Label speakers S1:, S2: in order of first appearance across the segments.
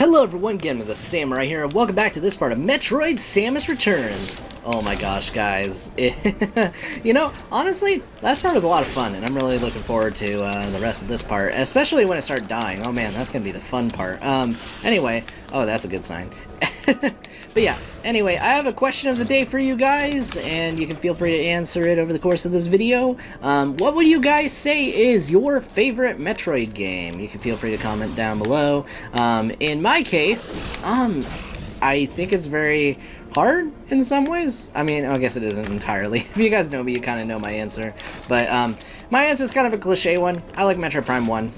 S1: Hello everyone, GenmaTheSamurai here, and welcome back to this part of Metroid Samus Returns. Oh my gosh, guys. You know, honestly, last part was a lot of fun, and I'm really looking forward to the rest of this part, especially when I start dying. Oh man, that's gonna be the fun part. Anyway, oh, that's a good sign. But yeah, anyway, I have a question of the day for you guys, and you can feel free to answer it over the course of this video. What would you guys say is your favorite Metroid game? You can feel free to comment down below. In my case, I think it's very hard in some ways. I mean, I guess it isn't entirely. If you guys know me, you kind of know my answer. But my answer is kind of a cliche one. I like Metroid Prime 1.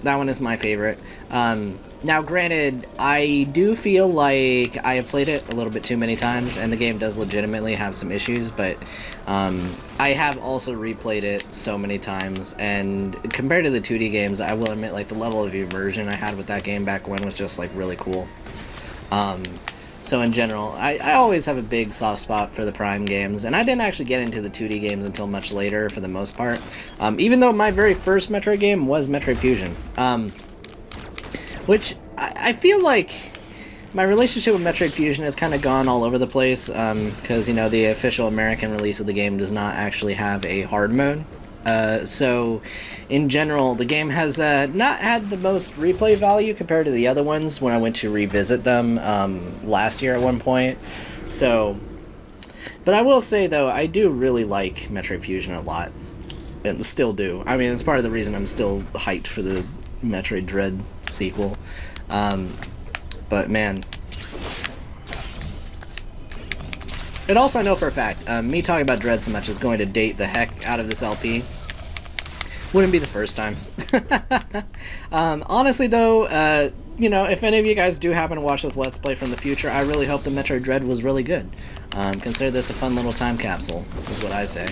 S1: That one is my favorite. Now, granted, I do feel like I have played it a little bit too many times, and the game does legitimately have some issues, but I have also replayed it so many times, and compared to the 2D games, I will admit, like, the level of immersion I had with that game back when was just, like, really cool. So in general, I always have a big soft spot for the Prime games, and I didn't actually get into the 2D games until much later for the most part, even though my very first Metroid game was Metroid Fusion. Which, I feel like my relationship with Metroid Fusion has kind of gone all over the place, because, you know, the official American release of the game does not actually have a hard mode. So, in general, the game has not had the most replay value compared to the other ones when I went to revisit them last year at one point. So, but I will say, though, I do really like Metroid Fusion a lot. And still do. I mean, it's part of the reason I'm still hyped for the Metroid Dread sequel. But man, and also I know for a fact, me talking about Dread so much is going to date the heck out of this LP. Wouldn't be the first time. Honestly though, you know, if any of you guys do happen to watch this Let's Play from the future, I really hope the Metroid Dread was really good. Consider this a fun little time capsule, is what I say.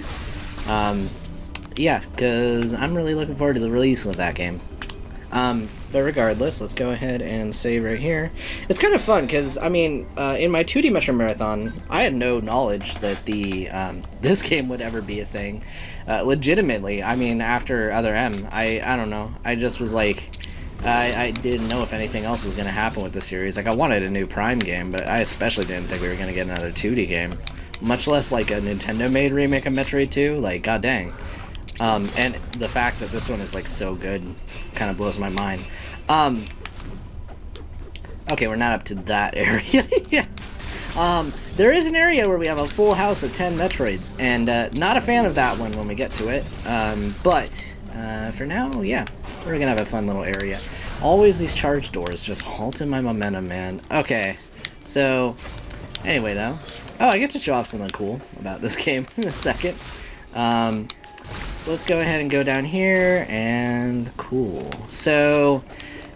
S1: Yeah, because I'm really looking forward to the release of that game. But regardless, let's go ahead and save right here. It's kind of fun because, I mean, in my 2D Metro Marathon, I had no knowledge that this game would ever be a thing. Legitimately, I mean, after Other M, I don't know, I just was like, I didn't know if anything else was going to happen with the series. Like, I wanted a new Prime game, but I especially didn't think we were going to get another 2D game. Much less, like, a Nintendo-made remake of Metroid 2, like, god dang. And the fact that this one is, like, so good kind of blows my mind. Okay, we're not up to that area yet. There is an area where we have a full house of 10 Metroids, and not a fan of that one when we get to it. But for now, yeah, we're gonna have a fun little area. Always these charge doors just halting my momentum, man. Okay, so anyway, though. Oh, I get to show off something cool about this game in a second. So let's go ahead and go down here, and cool. So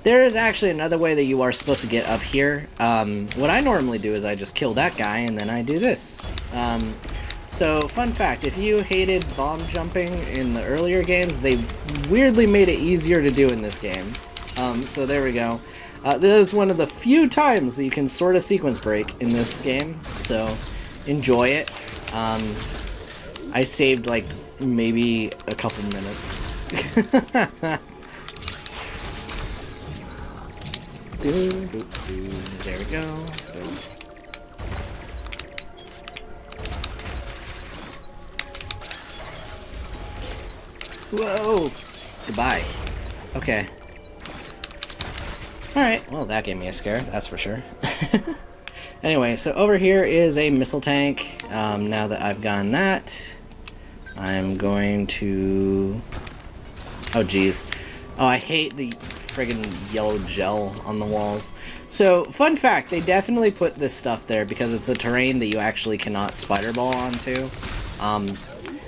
S1: there is actually another way that you are supposed to get up here. What I normally do is I just kill that guy, and then I do this. So fun fact, if you hated bomb jumping in the earlier games, they weirdly made it easier to do in this game. So there we go. This is one of the few times that you can sort of sequence break in this game, so enjoy it. I saved, like, maybe a couple minutes. There we go. Whoa! Goodbye. Okay. Alright, well that gave me a scare, that's for sure. Anyway, so over here is a missile tank. Now that I've gotten that, I'm going to... Oh, geez. Oh, I hate the friggin' yellow gel on the walls. So, fun fact, they definitely put this stuff there because it's a terrain that you actually cannot spider ball onto.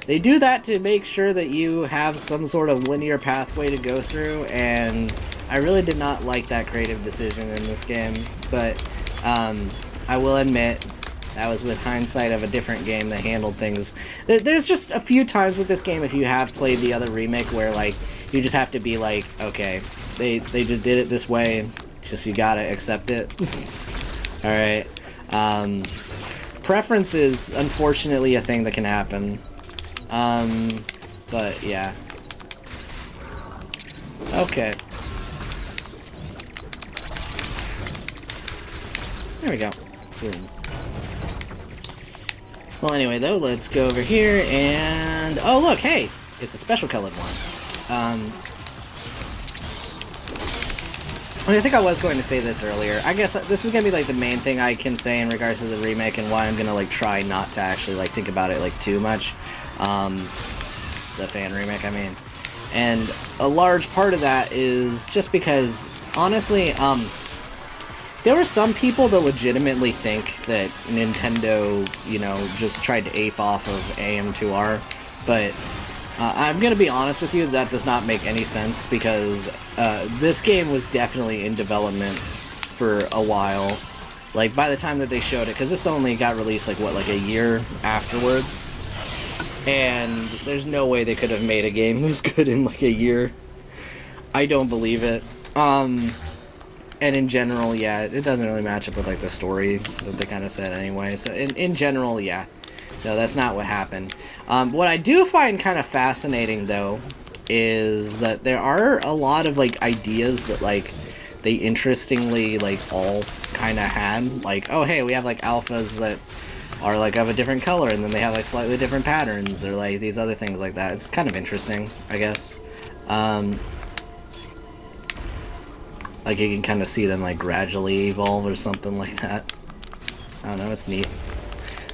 S1: They do that to make sure that you have some sort of linear pathway to go through, and I really did not like that creative decision in this game, but I will admit, that was with hindsight of a different game that handled things. There's just a few times with this game, if you have played the other remake, where, like, you just have to be like, okay, they just did it this way, just you gotta accept it. Alright. Preference is, unfortunately, a thing that can happen. But, yeah. Okay. There we go. Boom. Well, anyway, though, let's go over here and... Oh, look, hey! It's a special colored one. I think I was going to say this earlier. I guess this is going to be, like, the main thing I can say in regards to the remake and why I'm going to, like, try not to actually, like, think about it, like, too much. The fan remake, I mean. And a large part of that is just because, honestly, there were some people that legitimately think that Nintendo, you know, just tried to ape off of AM2R, but I'm going to be honest with you, that does not make any sense, because this game was definitely in development for a while. Like, by the time that they showed it, because this only got released, like, what, like a year afterwards? And there's no way they could have made a game this good in, like, a year. I don't believe it. And in general, yeah, it doesn't really match up with, like, the story that they kind of said anyway. So, in general, yeah. No, that's not what happened. What I do find kind of fascinating, though, is that there are a lot of, like, ideas that, like, they interestingly, like, all kind of had. Like, oh, hey, we have, like, alphas that are, like, of a different color, and then they have, like, slightly different patterns, or, like, these other things like that. It's kind of interesting, I guess. Like, you can kind of see them, like, gradually evolve or something like that. I don't know, it's neat.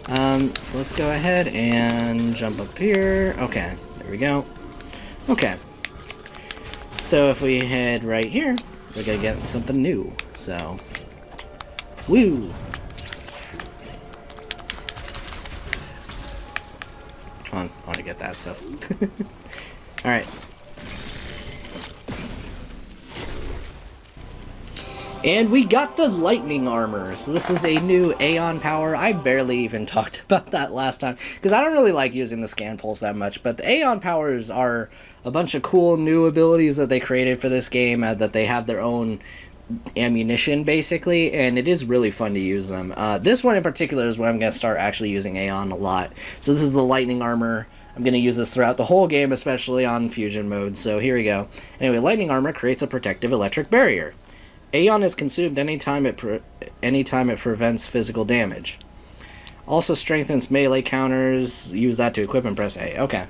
S1: So let's go ahead and jump up here. Okay, there we go. Okay. So if we head right here, we're gonna get something new. So, woo! Hold on, I want to get that stuff. Alright. And we got the lightning armor. So this is a new Aeon power. I barely even talked about that last time, because I don't really like using the scan pulse that much, but the Aeon powers are a bunch of cool new abilities that they created for this game, that they have their own ammunition, basically, and it is really fun to use them. This one in particular is where I'm going to start actually using Aeon a lot. So this is the lightning armor. I'm going to use this throughout the whole game, especially on fusion mode, so here we go. Anyway, lightning armor creates a protective electric barrier. Aeon is consumed anytime it prevents physical damage. Also strengthens melee counters. Use that to equip and press A. Okay.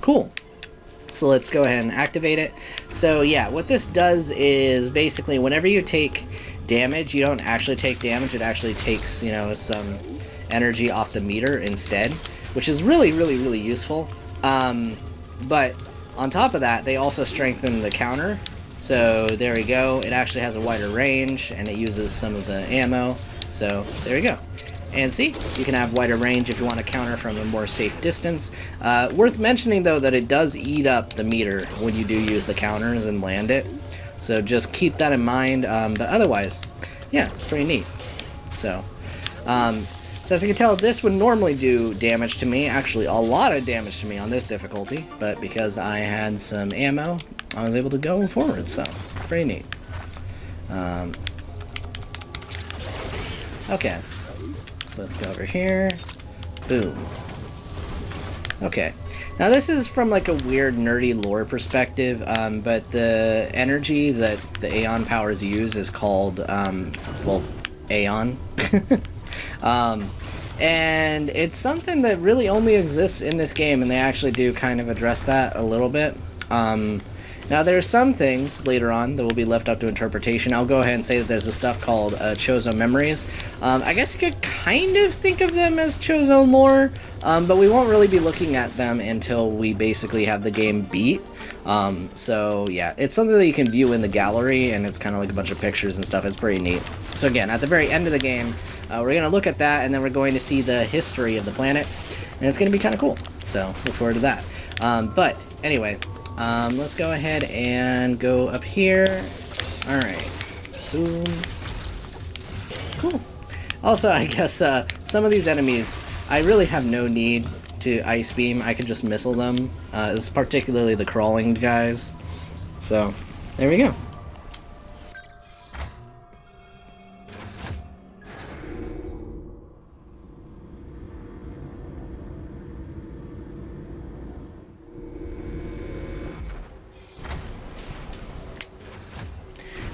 S1: Cool. So let's go ahead and activate it. So yeah, what this does is basically whenever you take damage, you don't actually take damage. It actually takes, you know, some energy off the meter instead, which is really, really, really useful. But on top of that, they also strengthen the counter. So there we go, it actually has a wider range, and it uses some of the ammo, so there we go. And see, you can have wider range if you want to counter from a more safe distance. Worth mentioning, though, that it does eat up the meter when you do use the counters and land it, so just keep that in mind, but otherwise, yeah, it's pretty neat. So as you can tell, this would normally do damage to me, actually a lot of damage to me on this difficulty, but because I had some ammo, I was able to go forward, so pretty neat. Okay, so let's go over here. Boom. Okay, now this is from like a weird nerdy lore perspective, but the energy that the Aeon powers use is called, well, Aeon. And it's something that really only exists in this game, and they actually do kind of address that a little bit. Now, there are some things later on that will be left up to interpretation. I'll go ahead and say that there's a stuff called Chozo memories. I guess you could kind of think of them as Chozo lore, but we won't really be looking at them until we basically have the game beat. So, yeah, it's something that you can view in the gallery, and it's kind of like a bunch of pictures and stuff. It's pretty neat. So, again, at the very end of the game, we're going to look at that, and then we're going to see the history of the planet, and it's going to be kind of cool. So, look forward to that. But, anyway... let's go ahead and go up here. Alright. Boom. Cool. Also, I guess, some of these enemies, I really have no need to Ice Beam. I could just missile them. This is particularly the crawling guys. So, there we go.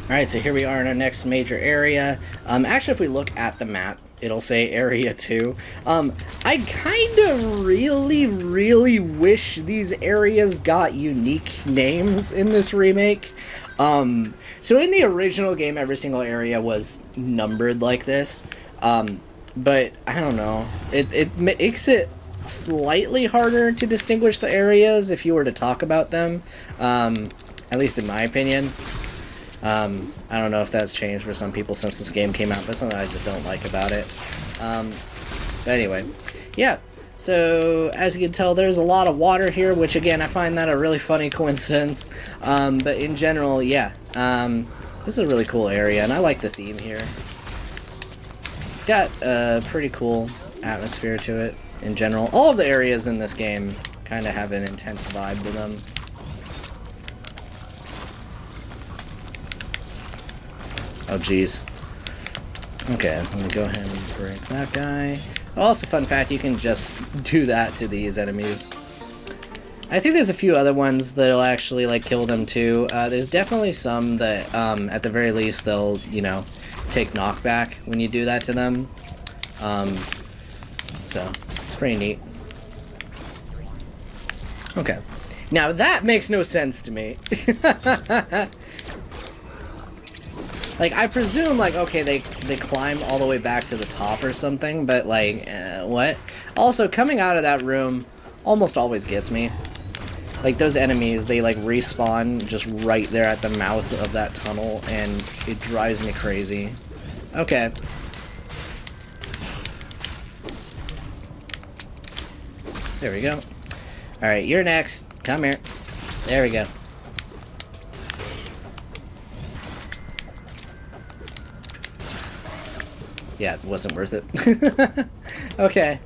S1: Alright, so here we are in our next major area. Actually, if we look at the map, it'll say Area 2. I kind of really wish these areas got unique names in this remake. So in the original game, every single area was numbered like this. But, I don't know. It makes it slightly harder to distinguish the areas if you were to talk about them. At least in my opinion. I don't know if that's changed for some people since this game came out, but something I just don't like about it. But anyway, yeah. So, as you can tell, there's a lot of water here, which, again, I find that a really funny coincidence. But in general, yeah. This is a really cool area, and I like the theme here. It's got a pretty cool atmosphere to it, in general. All of the areas in this game kind of have an intense vibe to them. Oh, jeez. Okay, let me go ahead and break that guy. Also, fun fact, you can just do that to these enemies. I think there's a few other ones that'll actually, like, kill them, too. There's definitely some that, at the very least, they'll, you know, take knockback when you do that to them. So, it's pretty neat. Okay. Now, that makes no sense to me. Like, I presume, like, okay, they climb all the way back to the top or something, but, like, what? Also, coming out of that room almost always gets me. Like, those enemies, they, like, respawn just right there at the mouth of that tunnel, and it drives me crazy. Okay. There we go. Alright, you're next. Come here. There we go. Yeah, it wasn't worth it. Okay.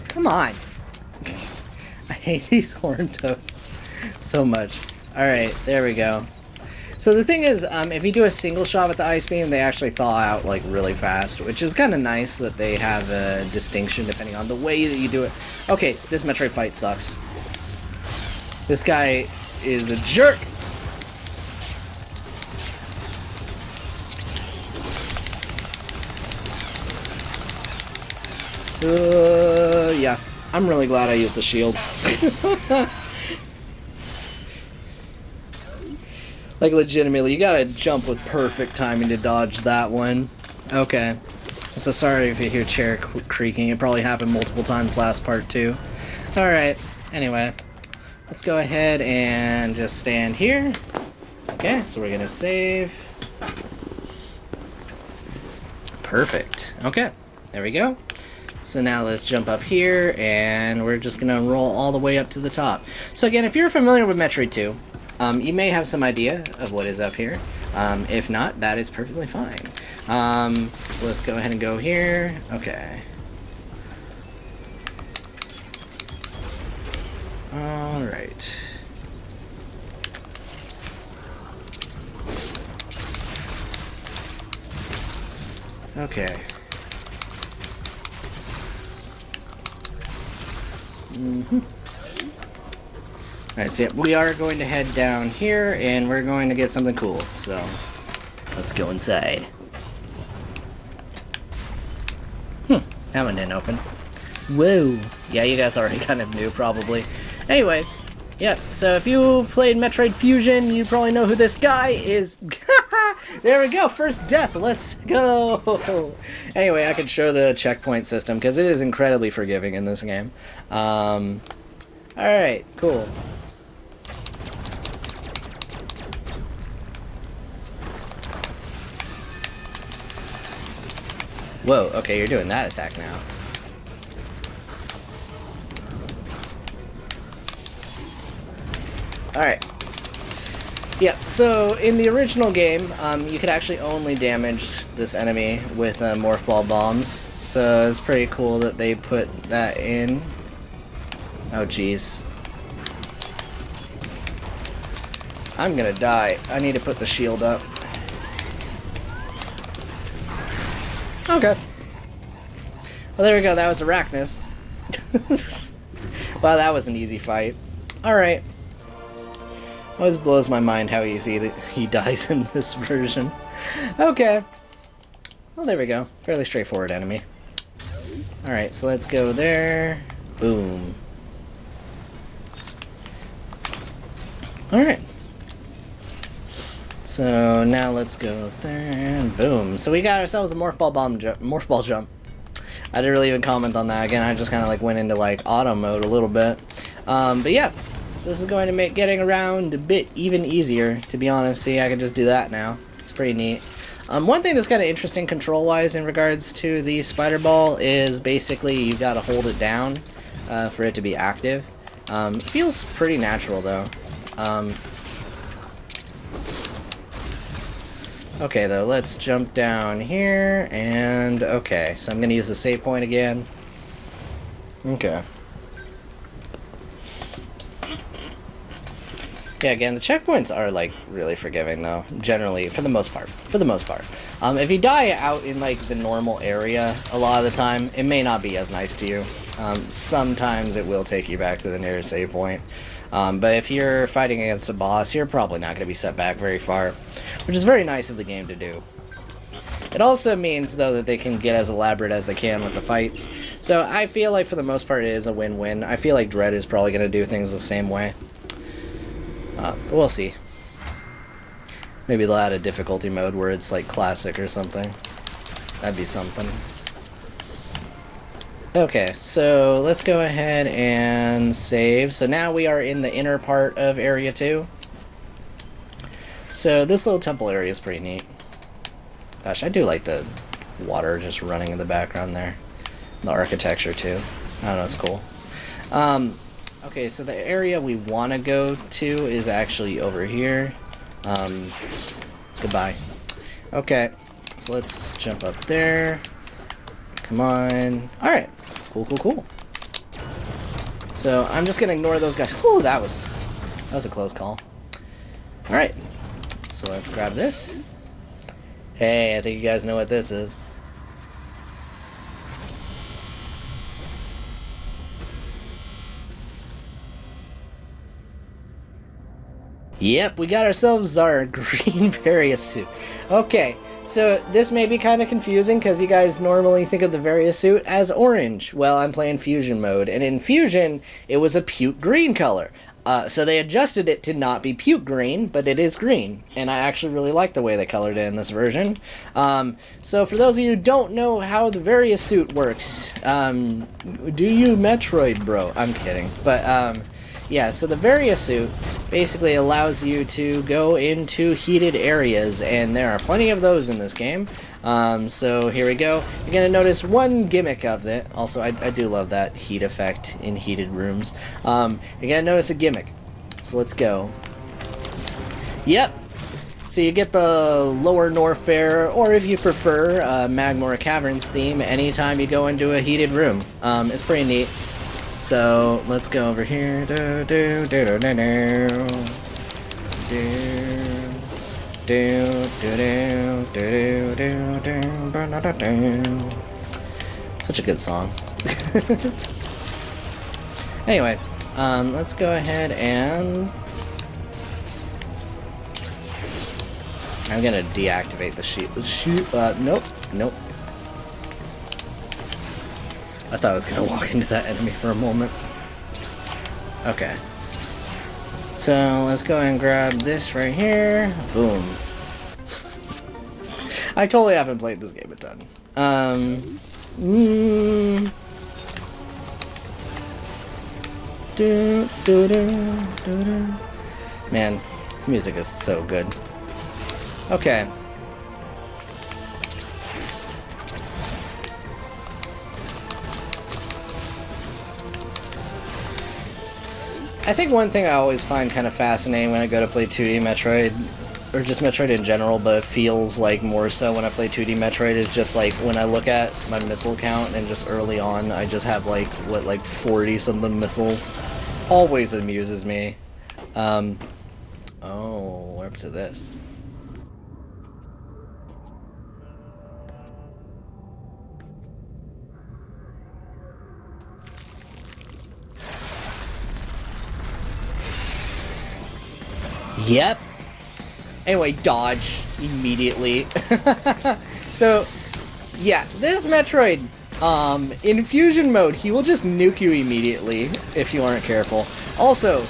S1: Come on. I hate these horn toads so much. Alright, there we go. So the thing is, if you do a single shot with the ice beam, they actually thaw out, like, really fast, which is kind of nice that they have a distinction depending on the way that you do it. Okay, this Metroid fight sucks. This guy is a jerk! Yeah. I'm really glad I used the shield. Like, legitimately, you gotta jump with perfect timing to dodge that one. Okay. So sorry if you hear chair creaking. It probably happened multiple times last part, too. Alright. Anyway. Let's go ahead and just stand here. Okay, so we're gonna save. Perfect. Okay. There we go. So now let's jump up here, and we're just gonna roll all the way up to the top. So again, if you're familiar with Metroid 2, you may have some idea of what is up here. If not, that is perfectly fine. So let's go ahead and go here. Okay. Alright. Okay. Alright, so we are going to head down here, and we're going to get something cool, so let's go inside. That one didn't open. Whoa. Yeah, you guys already kind of knew, probably. Anyway, yeah, so if you played Metroid Fusion, you probably know who this guy is. There we go, first death, let's go! Anyway, I could show the checkpoint system, because it is incredibly forgiving in this game. Alright, cool. Whoa, okay, you're doing that attack now. Alright. Yeah, so in the original game, you could actually only damage this enemy with Morph Ball bombs. So it's pretty cool that they put that in. Oh, jeez. I'm gonna die. I need to put the shield up. Okay. Well, there we go. That was Arachnus. Wow, that was an easy fight. Alright. Always blows my mind how easy that he dies in this version. Okay. Well, there we go. Fairly straightforward enemy. Alright, so let's go there. Boom. Alright. So now let's go there and boom. So we got ourselves a morph ball jump. I didn't really even comment on that. Again, I just kind of like went into like auto mode a little bit. But yeah, so this is going to make getting around a bit even easier, to be honest. See, I can just do that now. It's pretty neat. One thing that's kind of interesting control-wise in regards to the spider ball is basically you got to hold it down for it to be active. It feels pretty natural though. Okay, though, let's jump down here, and okay, so I'm going to use the save point again. Okay. Yeah, again, the checkpoints are, like, really forgiving, though, generally, for the most part. If you die out in, like, the normal area a lot of the time, it may not be as nice to you. Sometimes it will take you back to the nearest save point. But if you're fighting against a boss, you're probably not going to be set back very far, which is very nice of the game to do. It also means, though, that they can get as elaborate as they can with the fights. So I feel like, for the most part, it is a win-win. I feel like Dread is probably going to do things the same way. But we'll see. Maybe they'll add a difficulty mode where it's, like, classic or something. That'd be something. Okay, so let's go ahead and save. So now we are in the inner part of Area 2. So this little temple area is pretty neat. Gosh, I do like the water just running in the background there. The architecture too. I don't know, it's cool. Okay, so the area we want to go to is actually over here. Goodbye. Okay, so let's jump up there. Come on. Alright. Cool. So I'm just gonna ignore those guys. Whew, that was a close call. Alright. So let's grab this. Hey, I think you guys know what this is. Yep, we got ourselves our green Various suit. Okay, so this may be kind of confusing because you guys normally think of the Various suit as orange. Well, I'm playing Fusion mode, and in Fusion, it was a puke green color. So they adjusted it to not be puke green, but it is green, and I actually really like the way they colored it in this version. So for those of you who don't know how the Various suit works, do you Metroid, bro? I'm kidding, but yeah, so the Various suit basically allows you to go into heated areas, and there are plenty of those in this game. So here we go. You're going to notice one gimmick of it. Also, I do love that heat effect in heated rooms. You're going to notice a gimmick. So let's go. Yep. So you get the Lower Norfair, or if you prefer, Magmore Caverns theme anytime you go into a heated room. It's pretty neat. So let's go over here. Such a good song. Anyway, let's go ahead and I'm gonna deactivate the sheet. Nope. I thought I was gonna walk into that enemy for a moment. Okay. So let's go and grab this right here. Boom. I totally haven't played this game a ton. Man, this music is so good. Okay. I think one thing I always find kind of fascinating when I go to play 2D Metroid, or just Metroid in general, but it feels like more so when I play 2D Metroid, is just like when I look at my missile count and just early on I just have like, what, like 40 something missiles. Always amuses me. Oh, we're up to this. Yep. Anyway, dodge immediately. So, yeah, this Metroid, in fusion mode, he will just nuke you immediately if you aren't careful. Also,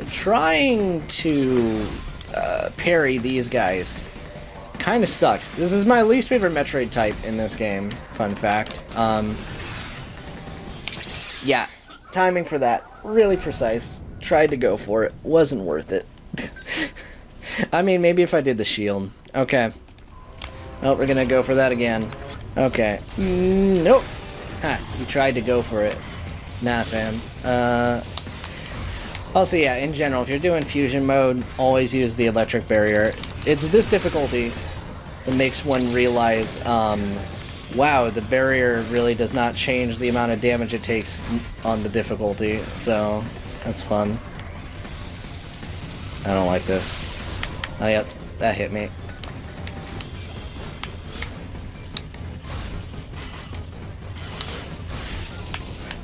S1: trying to parry these guys kind of sucks. This is my least favorite Metroid type in this game, fun fact. Yeah, timing for that, really precise. Tried to go for it, wasn't worth it. I mean, maybe if I did the shield. Okay. Oh, we're gonna go for that again. Okay. Nope. Ha, you tried to go for it. Nah, fam. Also, yeah, in general, if you're doing fusion mode, always use the electric barrier. It's this difficulty that makes one realize, wow, the barrier really does not change the amount of damage it takes on the difficulty, so that's fun. I don't like this. Oh, yep, that hit me.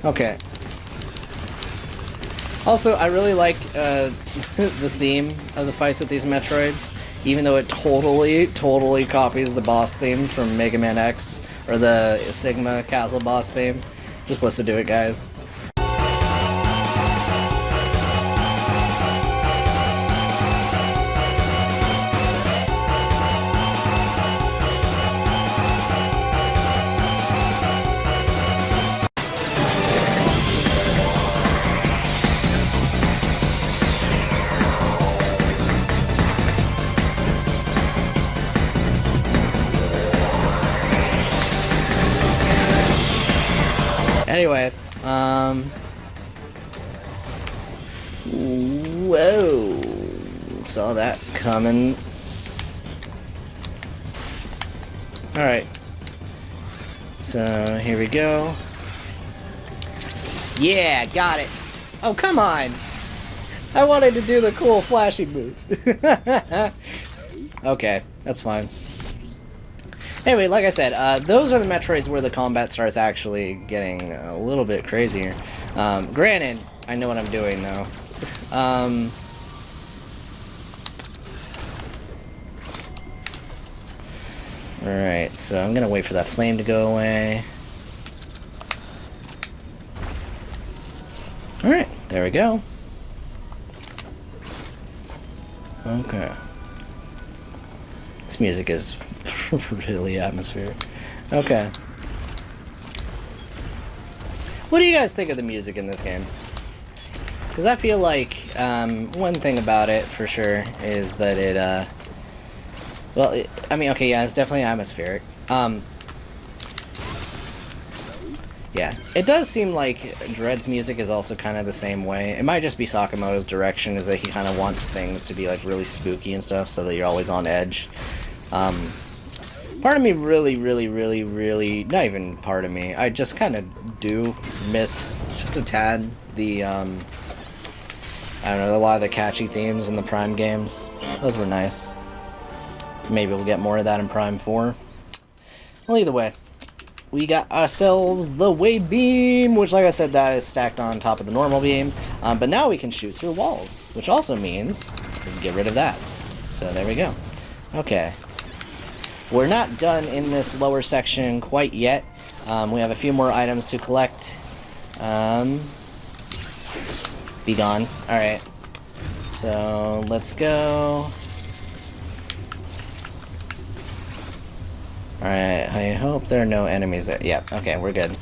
S1: Okay. Also, I really like the theme of the fights with these Metroids, even though it totally copies the boss theme from Mega Man X, or the Sigma Castle boss theme. Just listen to it, guys. Anyway, whoa, saw that coming. Alright, so here we go. Yeah, got it. Oh, come on. I wanted to do the cool flashy move. Okay, that's fine. Anyway, like I said, those are the Metroids where the combat starts actually getting a little bit crazier. Granted, I know what I'm doing, though. Alright, so I'm gonna wait for that flame to go away. Alright, there we go. Okay. This music is really atmospheric. Okay. What do you guys think of the music in this game? Because I feel like one thing about it for sure is that it, well, I mean, okay, yeah, it's definitely atmospheric. Yeah, it does seem like Dread's music is also kind of the same way. It might just be Sakamoto's direction, is that he kind of wants things to be like really spooky and stuff, so that you're always on edge. Part of me really, not even part of me, I just kind of do miss, just a tad, the, I don't know, a lot of the catchy themes in the Prime games. Those were nice. Maybe we'll get more of that in Prime 4. Well, either way, we got ourselves the wave beam, which, like I said, that is stacked on top of the normal beam. But now we can shoot through walls, which also means we can get rid of that. So there we go. Okay. We're not done in this lower section quite yet. We have a few more items to collect. Be gone. Alright. So, let's go. Alright, I hope there are no enemies there. Yep, okay, we're good.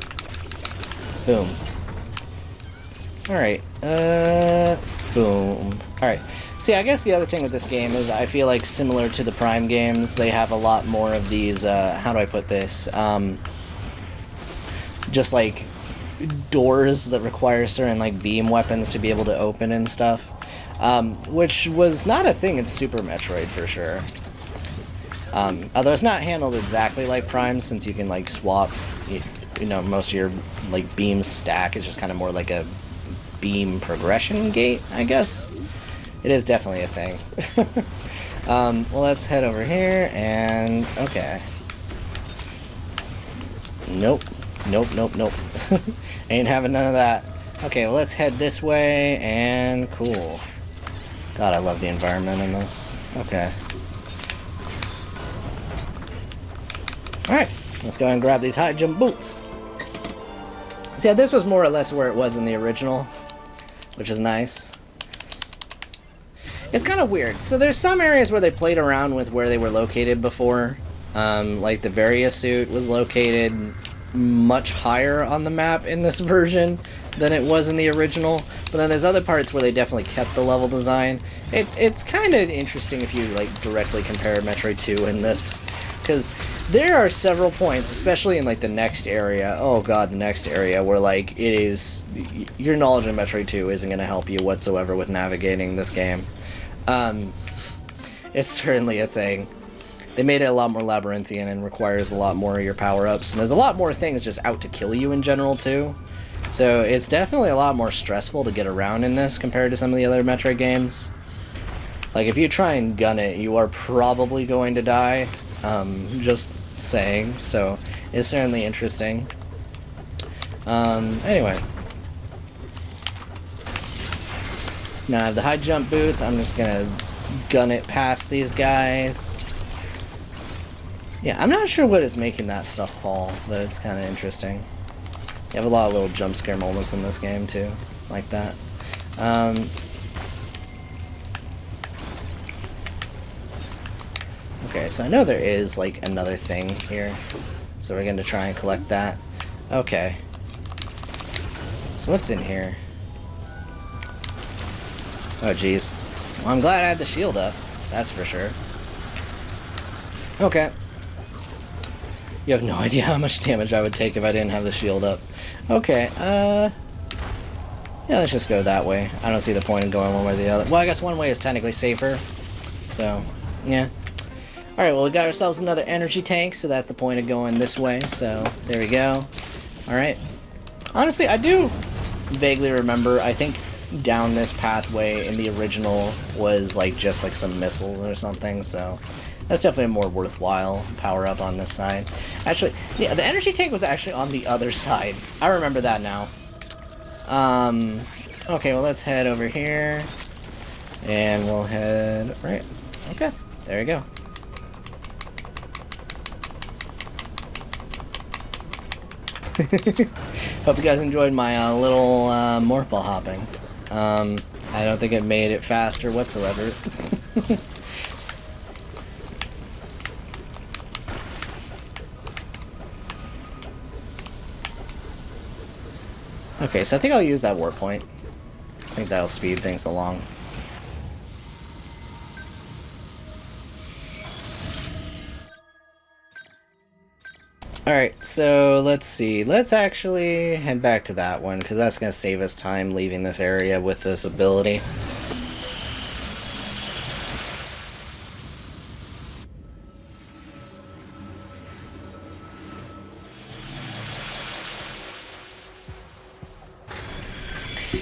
S1: Boom. Alright, boom. Alright. See, I guess the other thing with this game is I feel like similar to the Prime games, they have a lot more of these, how do I put this? Just like doors that require certain like beam weapons to be able to open and stuff. Which was not a thing in Super Metroid for sure. Although it's not handled exactly like Prime, since you can like swap, you know, most of your like beams stack. It's just kind of more like a beam progression gate, I guess. It is definitely a thing. Well, let's head over here, and okay. Nope. Ain't having none of that. Okay, well, let's head this way, and cool. God, I love the environment in this. Okay. Alright, let's go ahead and grab these high jump boots. So yeah, this was more or less where it was in the original, which is nice. It's kind of weird. So there's some areas where they played around with where they were located before. Like the Varia suit was located much higher on the map in this version than it was in the original. But then there's other parts where they definitely kept the level design. It's kind of interesting if you like directly compare Metroid 2 and this, because there are several points, especially in like the next area. Oh god, the next area where like it is, your knowledge of Metroid 2 isn't going to help you whatsoever with navigating this game. It's certainly a thing. They made it a lot more labyrinthian and requires a lot more of your power-ups. And there's a lot more things just out to kill you in general, too. So it's definitely a lot more stressful to get around in this compared to some of the other Metroid games. Like, if you try and gun it, you are probably going to die. Just saying. So it's certainly interesting. Anyway. Now I have the high jump boots. I'm just gonna gun it past these guys. Yeah, I'm not sure what is making that stuff fall, but it's kind of interesting. You have a lot of little jump scare moments in this game too, like that. Okay, so I know there is like another thing here, so we're going to try and collect that. Okay. So what's in here? Oh geez. Well, I'm glad I had the shield up, that's for sure. Okay. You have no idea how much damage I would take if I didn't have the shield up. Okay, yeah, let's just go that way. I don't see the point in going one way or the other. Well, I guess one way is technically safer. So, yeah. Alright, well, we got ourselves another energy tank, so that's the point of going this way. So, there we go. Alright. Honestly, I do vaguely remember, I think down this pathway in the original was like just like some missiles or something, so that's definitely a more worthwhile power-up on this side. Actually, yeah, the energy tank was actually on the other side. I remember that now. Okay, well, let's head over here. And we'll head right. Okay, there we go. Hope you guys enjoyed my little morph ball hopping. I don't think it made it faster whatsoever. Okay, so I think I'll use that warp point. I think that'll speed things along. Alright, so let's see. Let's actually head back to that one, because that's going to save us time leaving this area with this ability.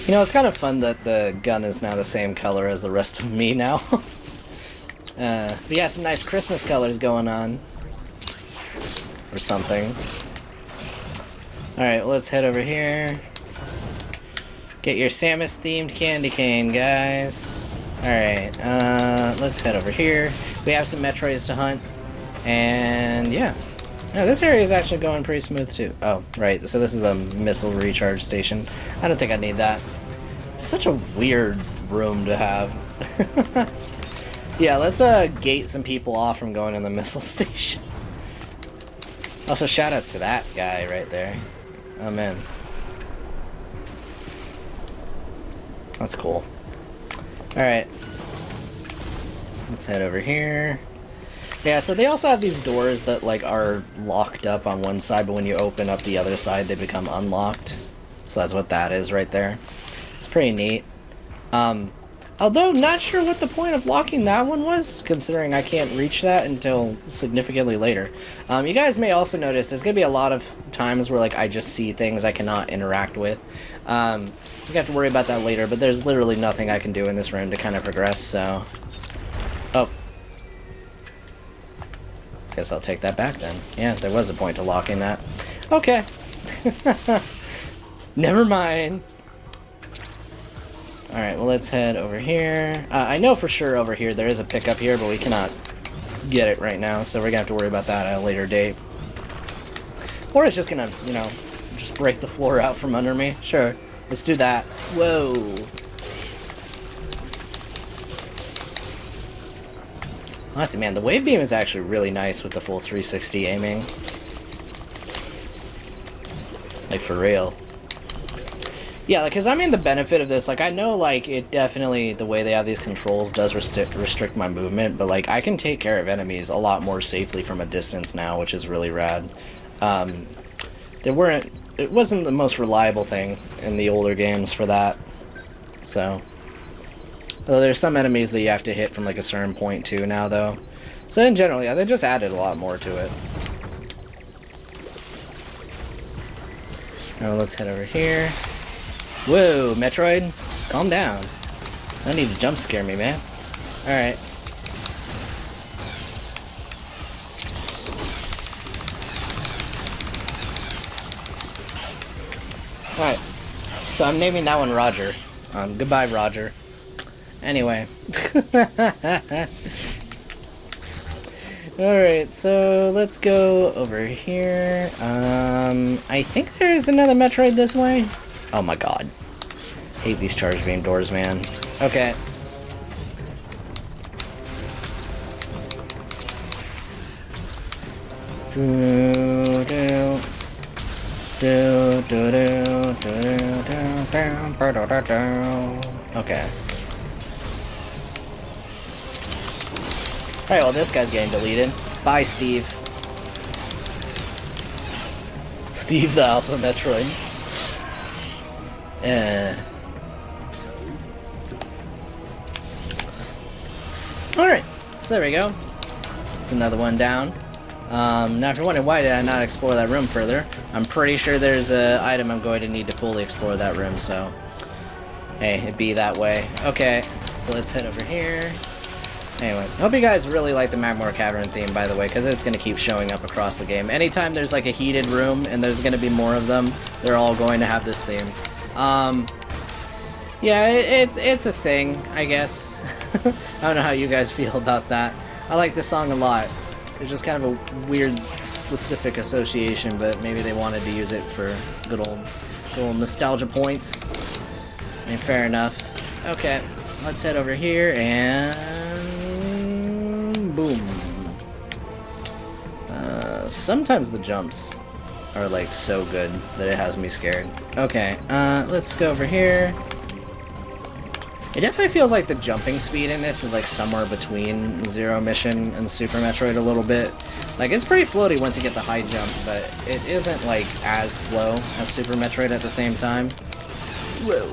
S1: You know, it's kind of fun that the gun is now the same color as the rest of me now. But yeah, some nice Christmas colors going on. Or something. Alright, well, let's head over here. Get your Samus themed candy cane, guys. Alright, let's head over here. We have some Metroids to hunt. And yeah. No, this area is actually going pretty smooth too. Oh, right. So this is a missile recharge station. I don't think I need that. Such a weird room to have. Yeah, let's gate some people off from going in the missile station. Also, shoutouts to that guy right there. Oh man. That's cool. Alright. Let's head over here. Yeah, so they also have these doors that like are locked up on one side, but when you open up the other side, they become unlocked. So that's what that is right there. It's pretty neat. Although, not sure what the point of locking that one was, considering I can't reach that until significantly later. You guys may also notice there's going to be a lot of times where like I just see things I cannot interact with. We have to worry about that later, but there's literally nothing I can do in this room to kind of progress, so... Oh. Guess I'll take that back then. Yeah, there was a point to locking that. Okay. Never mind. Alright, well let's head over here. I know for sure over here there is a pickup here, but we cannot get it right now, so we're gonna have to worry about that at a later date. Or it's just gonna, you know, just break the floor out from under me. Sure, let's do that. Whoa. Honestly, man, the wave beam is actually really nice with the full 360 aiming. Like, for real. Yeah, like, because I'm in the benefit of this. Like, I know, like, it definitely, the way they have these controls does restrict my movement, but, like, I can take care of enemies a lot more safely from a distance now, which is really rad. It wasn't the most reliable thing in the older games for that. So, well, there's some enemies that you have to hit from, like, a certain point, too, now, though. So, in general, yeah, they just added a lot more to it. Now, let's head over here. Whoa, Metroid, calm down. I don't need to jump scare me, man. Alright. Alright. So I'm naming that one Roger. Goodbye, Roger. Anyway. Alright, so let's go over here. I think there's another Metroid this way. Oh my god. Hate these charge beam doors, man. Okay. Okay. Alright, well this guy's getting deleted. Bye, Steve. Steve the Alpha Metroid. Alright, so there we go. There's another one down. Now if you're wondering why did I not explore that room further, I'm pretty sure there's an item I'm going to need to fully explore that room, so hey, it be that way. Okay, so let's head over here. Anyway, I hope you guys really like the Magmore Cavern theme, by the way, because it's going to keep showing up across the game. Anytime there's like a heated room and there's going to be more of them, they're all going to have this theme. Yeah, it's a thing, I guess. I don't know how you guys feel about that. I like this song a lot. It's just kind of a weird, specific association, but maybe they wanted to use it for good old nostalgia points. I mean, fair enough. Okay, let's head over here and boom. Sometimes the jumps are like so good that it has me scared. Okay, let's go over here. It definitely feels like the jumping speed in this is like somewhere between Zero Mission and Super Metroid a little bit. Like, it's pretty floaty once you get the high jump, but it isn't like as slow as Super Metroid at the same time. Whoa.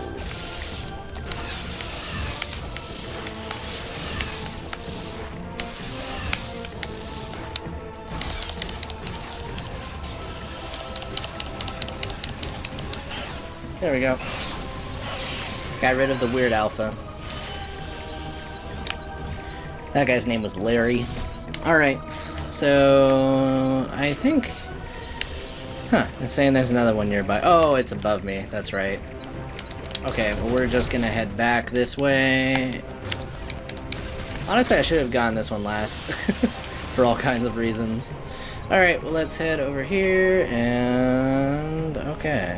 S1: There we go. Got rid of the weird alpha. That guy's name was Larry. Alright, so I think... Huh, it's saying there's another one nearby. Oh, it's above me, that's right. Okay, well we're just gonna head back this way. Honestly, I should have gotten this one last. For all kinds of reasons. Alright, well let's head over here and... Okay.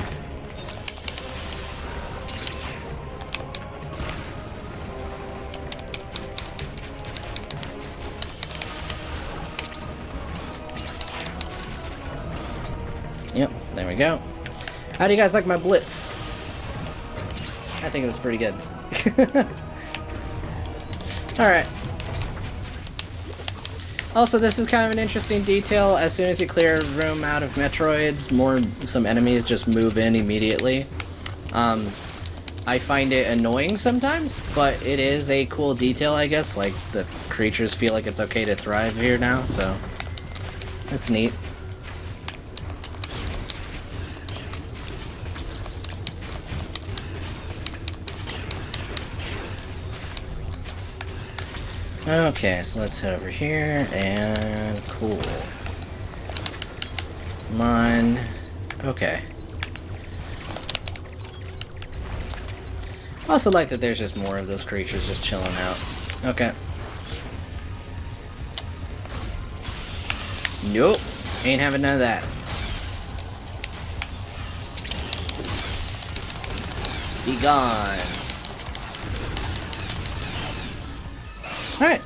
S1: Yep, there we go. How do you guys like my blitz? I think it was pretty good. Alright. Also, this is kind of an interesting detail. As soon as you clear a room out of Metroids, some enemies just move in immediately. I find it annoying sometimes, but it is a cool detail, I guess. Like, the creatures feel like it's okay to thrive here now, so that's neat. Okay, so let's head over here, and cool. Come on. Okay. I also like that there's just more of those creatures just chilling out. Okay. Nope. Ain't having none of that. Be gone. Alright.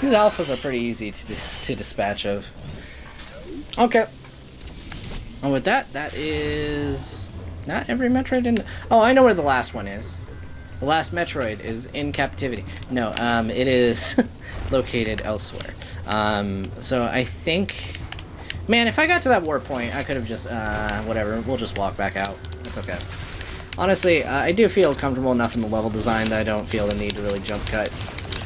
S1: These alphas are pretty easy to dispatch of. Okay. And with that, that is not every Metroid in the... Oh, I know where the last one is. The last Metroid is in captivity. No, it is located elsewhere. So I think... Man, if I got to that warp point, I could have just... whatever, we'll just walk back out. That's okay. Honestly, I do feel comfortable enough in the level design that I don't feel the need to really jump cut.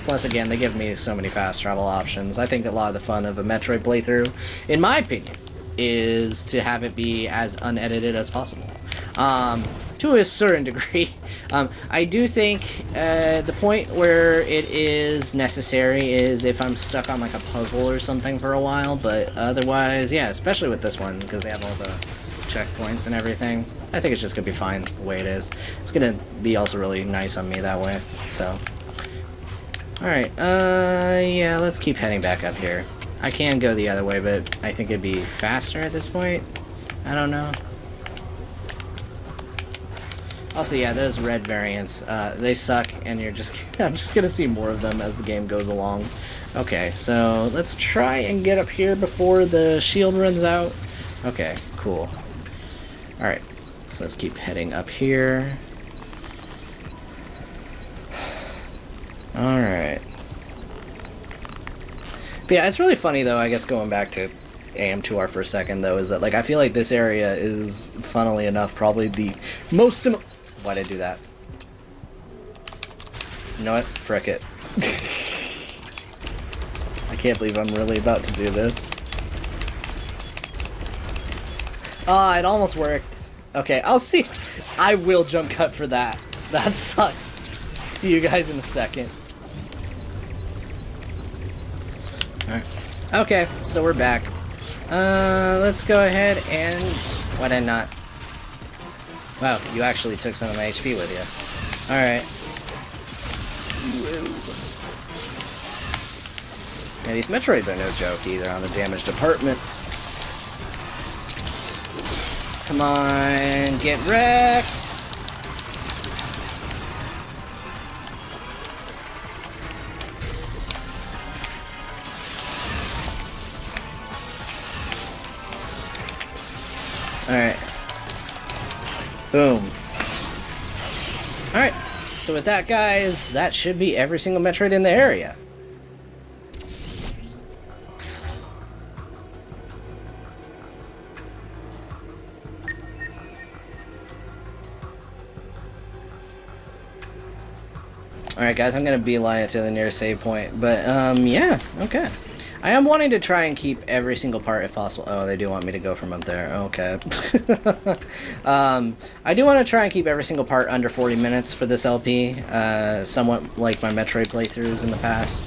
S1: Plus, again, they give me so many fast travel options. I think a lot of the fun of a Metroid playthrough, in my opinion, is to have it be as unedited as possible. To a certain degree. I do think the point where it is necessary is if I'm stuck on like a puzzle or something for a while, but otherwise, yeah, especially with this one, because they have all the checkpoints and everything, I think it's just gonna be fine the way it is. It's gonna be also really nice on me that way, so. Alright, yeah, let's keep heading back up here. I can go the other way, but I think it'd be faster at this point. I don't know. Also, yeah, those red variants, they suck, and you're just... I'm just gonna see more of them as the game goes along. Okay, so let's try and get up here before the shield runs out. Okay, cool. Alright, so let's keep heading up here. Alright. But yeah, it's really funny, though, I guess, going back to AM2R for a second, though, is that, like, I feel like this area is, funnily enough, probably the most similar... Why'd I do that? You know what? Frick it. I can't believe I'm really about to do this. Ah, it almost worked. Okay, I'll see. I will jump cut for that. That sucks. See you guys in a second. Alright. Okay, so we're back. Let's go ahead and... Why'd I not? Wow, you actually took some of my HP with you. Alright. Yeah, these Metroids are no joke either on the damage department. Come on, get wrecked! Alright. Boom. Alright, so with that, guys, that should be every single Metroid in the area. Alright, guys, I'm gonna beeline it to the nearest save point, but, yeah, okay. I am wanting to try and keep every single part if possible. Oh, they do want me to go from up there. Okay. I do want to try and keep every single part under 40 minutes for this LP, somewhat like my Metroid playthroughs in the past,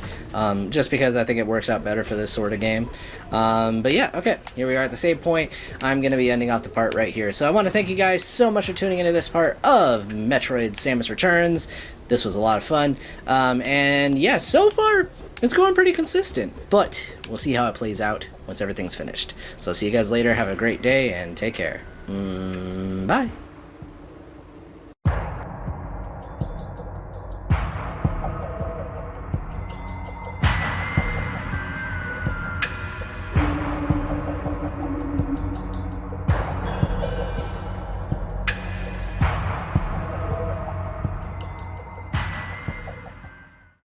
S1: just because I think it works out better for this sort of game. But yeah, okay, here we are at the save point. I'm going to be ending off the part right here. So I want to thank you guys so much for tuning into this part of Metroid Samus Returns. This was a lot of fun. And yeah, so far... it's going pretty consistent, but we'll see how it plays out once everything's finished. So see you guys later, have a great day, and take care. Bye!